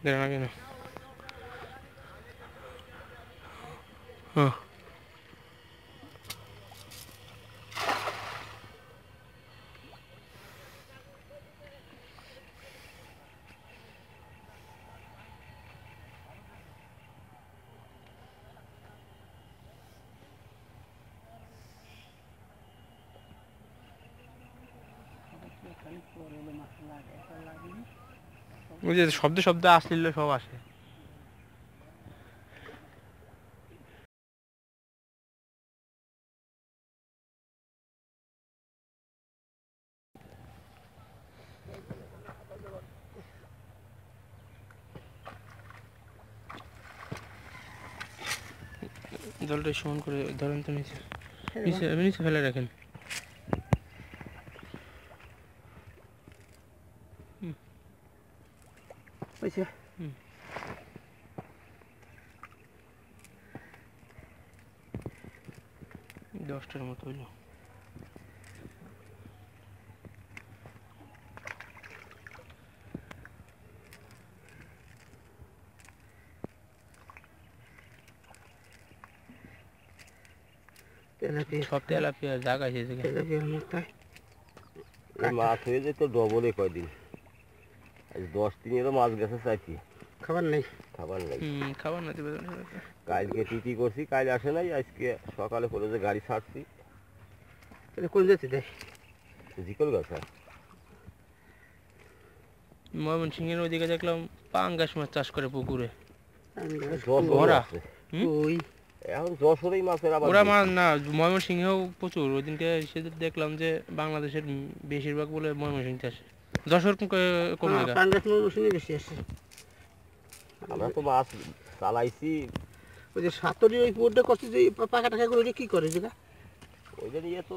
গ্রানা কেন হ্যাঁ ওই যে শব্দ শব্দ আসলে সব আসে জলটা সমান করে ধরেন তো নিচে নিচে নিচে ফেলে রাখেন হয়েছে 10টার মতো হইল সব তেলাপিয়া জায়গা আছে মাছ হয়ে যেত ডবলে কয়দিন আজ 10 দিনেরও মাছ গেছে চাইছি খাবার নেই খাবার না দিবে কালকে টিটি করছি কাল আসে নাই আজকে সকালে করে যে গাড়ি ছাড়ছি তাহলে কোন যেতে দেয় জিকল গাছ ময়মনসিংহের ওইদিকে দেখলাম পাঙ্গাস মাছ চাষ করে পুকুরে ভরা ওই এখন যশোরেই মাছের আবার ওরা মাছ না ময়মনসিংহেও প্রচুর ওইদিনকে সেদিন দেখলাম যে বাংলাদেশের বেশিরভাগ বলে ময়মনসিংহ আসে যশোর কোন জায়গা পাঙ্গাস ময়মনসিংহে বেশি আসে আমরা তো মাছ চালাইছি ওই যে সাতরি ওই পুরোটা করছে যে পাকা টাকা করে কি করে যেটা ওইটা নিয়ে তো